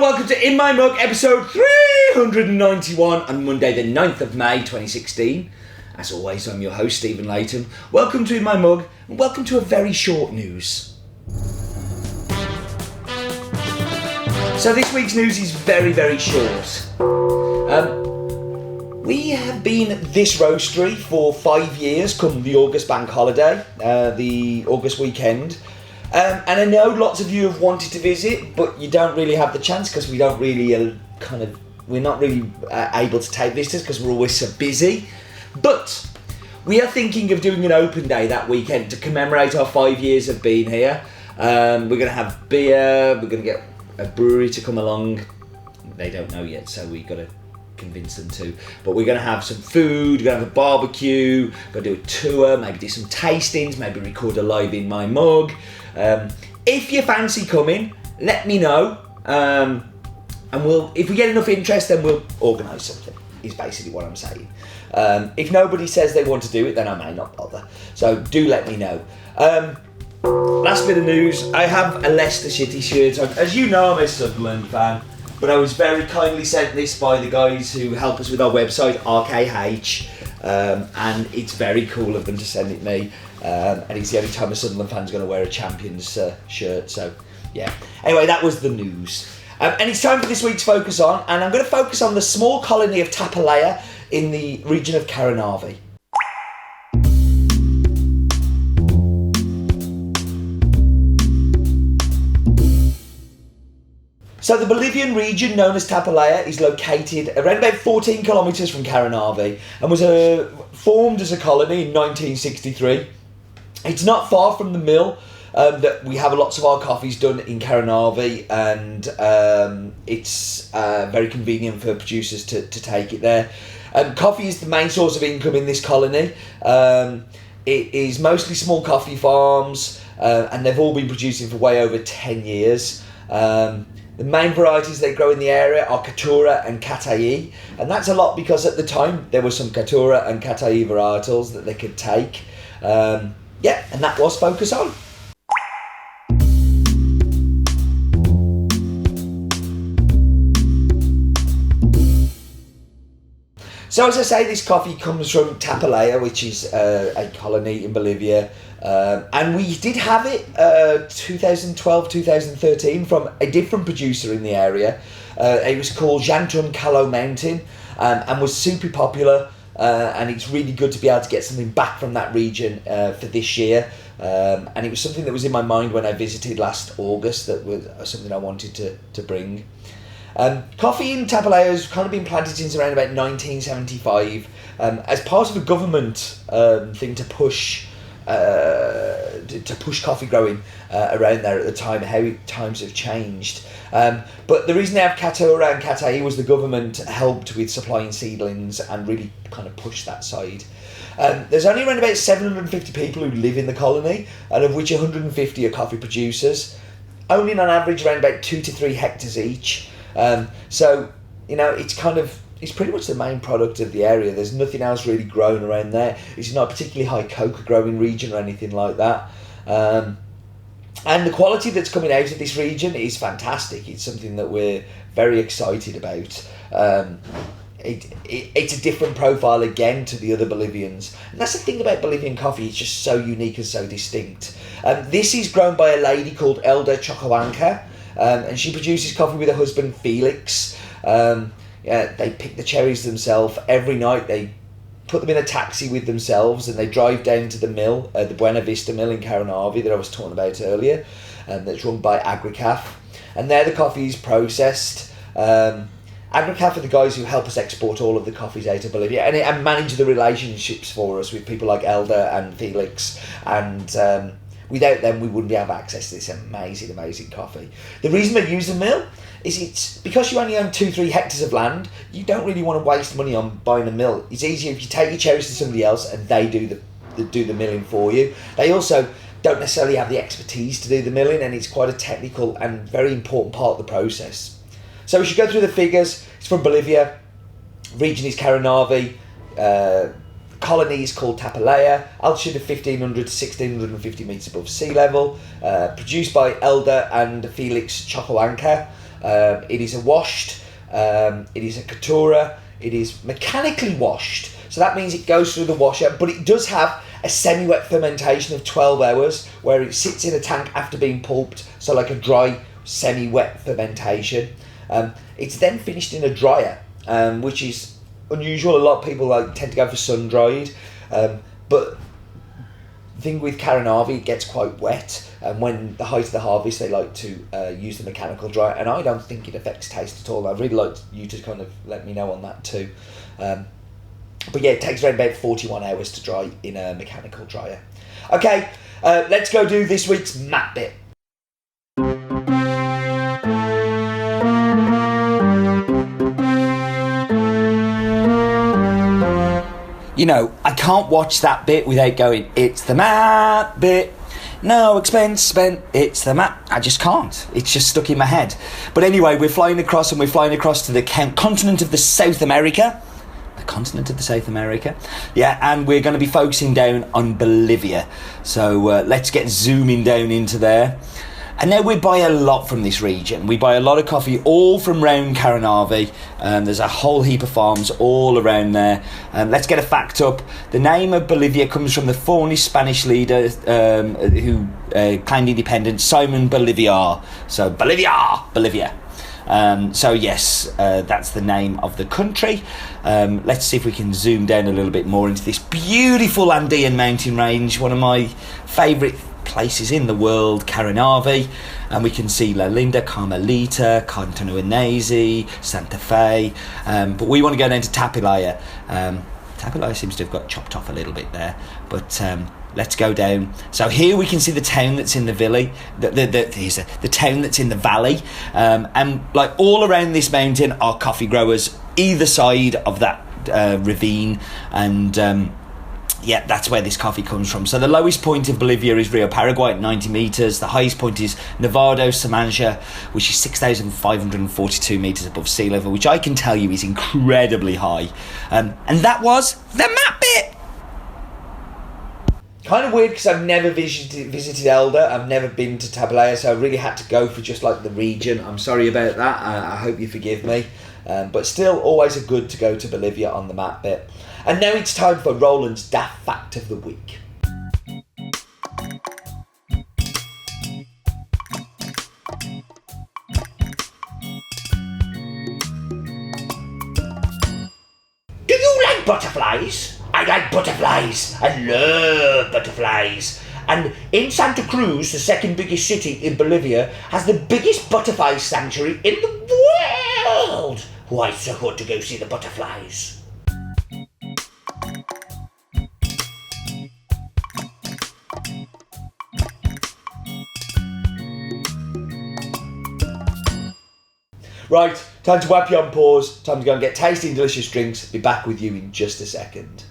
welcome to In My Mug, episode 391 on Monday the 9th of May 2016. As always, I'm your host, Stephen Layton. Welcome to In My Mug, and welcome to a very short news. So this week's news is very, very short. We have been this roastery for 5 years, come the August bank holiday, the August weekend. And I know lots of you have wanted to visit, but you don't really have the chance because we don't really we're not really able to take visitors because we're always so busy. But we are thinking of doing an open day that weekend to commemorate our 5 years of being here. We're going to have beer, we're going to get a brewery to come along. They don't know yet, so we've got to convince them to. But we're going to have some food, we're going to have a barbecue, we're going to do a tour, maybe do some tastings, maybe record a live In My Mug. If you fancy coming, let me know, and if we get enough interest, then we'll organise something, is basically what I'm saying. If nobody says they want to do it, then I may not bother, so do let me know. Last bit of news, I have a Leicester City shirt on. As you know, I'm a Sunderland fan, but I was very kindly sent this by the guys who help us with our website, RKH, and it's very cool of them to send it me. And it's the only time a Sunderland fan's going to wear a Champions shirt, so yeah. Anyway, that was the news. And it's time for this week's Focus On, and I'm going to focus on the small colony of Tapalaya in the region of Caranavi. So the Bolivian region known as Tapalaya is located around about 14 kilometres from Caranavi and was formed as a colony in 1963. It's not far from the mill that we have lots of our coffees done in Caranavi, and it's very convenient for producers to take it there. Coffee is the main source of income in this colony. It is mostly small coffee farms, and they've all been producing for way over 10 years. The main varieties they grow in the area are Caturra and Cataí, and that's a lot because at the time there were some Caturra and Cataí varietals that they could take. And that was Focus On. So as I say, this coffee comes from Tapalaya, which is a colony in Bolivia. And we did have it 2012-2013 from a different producer in the area. It was called Jantun Kalau Mountain, and was super popular. And it's really good to be able to get something back from that region for this year. And it was something that was in my mind when I visited last August, that was something I wanted to bring. Coffee in Tapalaya has kind of been planted since around about 1975 as part of a government thing to push coffee growing around there at the time. How times have changed. But the reason they have Caturra and Cataí was the government helped with supplying seedlings and really kind of pushed that side. There's only around about 750 people who live in the colony, and of which 150 are coffee producers, owning on average around about 2 to 3 hectares each. So, you know, it's pretty much the main product of the area. There's nothing else really grown around there. It's not a particularly high cocoa growing region or anything like that. And the quality that's coming out of this region is fantastic. It's something that we're very excited about. It's a different profile again to the other Bolivians. And that's the thing about Bolivian coffee, it's just so unique and so distinct. This is grown by a lady called Elda Choquehuanca, and she produces coffee with her husband Felix. They pick the cherries themselves every night. They put them in a taxi with themselves and they drive down to the mill, the Buena Vista mill in Caranavi that I was talking about earlier, that's run by Agricaf. And there the coffee is processed. Agricaf are the guys who help us export all of the coffees out of Bolivia and manage the relationships for us with people like Elda and Felix. And without them, we wouldn't be able to access this amazing, amazing coffee. The reason they use the mill is it's because you only own 2-3 hectares of land. You don't really want to waste money on buying a mill. It's easier if you take your cherries to somebody else and they do the milling for you. They also don't necessarily have the expertise to do the milling, and it's quite a technical and very important part of the process. So we should go through the figures. It's from Bolivia. Region is Caranavi. Colony is called Tapalaya. Altitude of 1,500 to 1,650 metres above sea level. Produced by Elda and Felix Choquehuanca. It is a washed, it is a Catura, it is mechanically washed. So that means it goes through the washer, but it does have a semi-wet fermentation of 12 hours where it sits in a tank after being pulped, so like a dry, semi-wet fermentation. It's then finished in a dryer, which is unusual. A lot of people tend to go for sun-dried, but the thing with Caranavi, it gets quite wet, and when the height of the harvest, they like to use the mechanical dryer, and I don't think it affects taste at all. I'd really like you to kind of let me know on that too. But yeah, it takes around about 41 hours to dry in a mechanical dryer. Okay, let's go do this week's map bit. You know, I can't watch that bit without going, it's the map bit. No expense spent, it's the map. I just can't. It's just stuck in my head. But anyway, we're flying across to the continent of the South America. Yeah, and we're going to be focusing down on Bolivia. So let's get zooming down into there. And now we buy a lot from this region. We buy a lot of coffee all from round Caranavi. There's a whole heap of farms all around there. Let's get a fact up. The name of Bolivia comes from the Faunist Spanish leader who claimed independence, Simon Bolivar. So Bolivia. So yes, that's the name of the country. Let's see if we can zoom down a little bit more into this beautiful Andean mountain range, one of my favourite places in the world, Caranavi, and we can see La Linda, Carmelita, Cantonuanese, Santa Fe, but we want to go down to Tapilaya. Tapilaya seems to have got chopped off a little bit there, but let's go down. So here we can see the town that's in the valley, the town that's in the valley, and like all around this mountain are coffee growers either side of that ravine, and yeah, that's where this coffee comes from. So the lowest point of Bolivia is Rio Paraguay at 90 metres. The highest point is Nevado Samanja, which is 6,542 metres above sea level, which I can tell you is incredibly high. And that was the map bit. Kind of weird because I've never visited Elda. I've never been to Tapilaya, so I really had to go for just like the region. I'm sorry about that. I hope you forgive me. But still, always a good to go to Bolivia on the map bit. And now it's time for Roland's Daft Fact of the Week. Do you like butterflies? I like butterflies. I love butterflies. And in Santa Cruz, the second biggest city in Bolivia, has the biggest butterfly sanctuary in the world. Why it's so good to go see the butterflies? Right, time to whap you on pause. Time to go and get tasty and delicious drinks. Be back with you in just a second.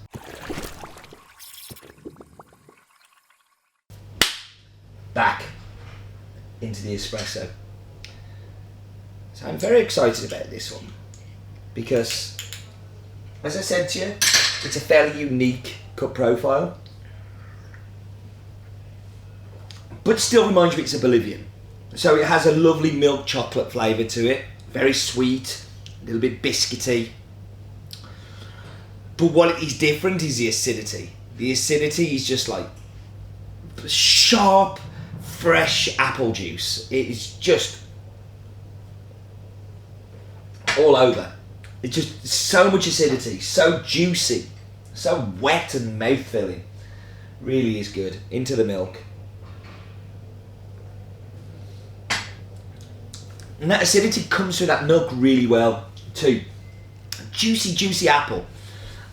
Back into the espresso. So I'm very excited about this one because, as I said to you, it's a fairly unique cup profile, but still reminds me it's a Bolivian. So it has a lovely milk chocolate flavour to it. Very sweet, a little bit biscuity. But what is different is the acidity. The acidity is just like sharp, fresh apple juice. It is just all over. It's just so much acidity, so juicy, so wet and mouth-filling. Really is good. Into the milk. And that acidity comes through that milk really well too. Juicy apple.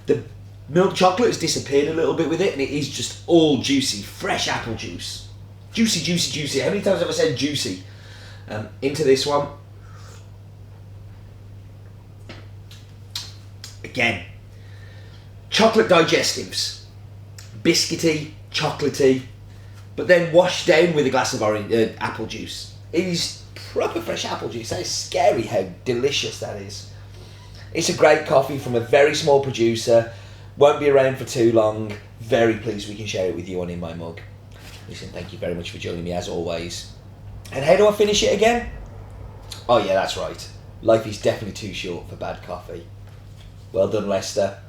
The milk chocolate has disappeared a little bit with it, and it is just all juicy, fresh apple juice. Juicy. How many times have I said juicy? Into this one. Again, chocolate digestives. Biscuity, chocolatey, but then washed down with a glass of apple juice. It is proper fresh apple juice. That is scary how delicious that is. It's a great coffee from a very small producer. Won't be around for too long. Very pleased we can share it with you on In My Mug. Listen, thank you very much for joining me as always. And how do I finish it again? Oh yeah, that's right. Life is definitely too short for bad coffee. Well done, Leicester.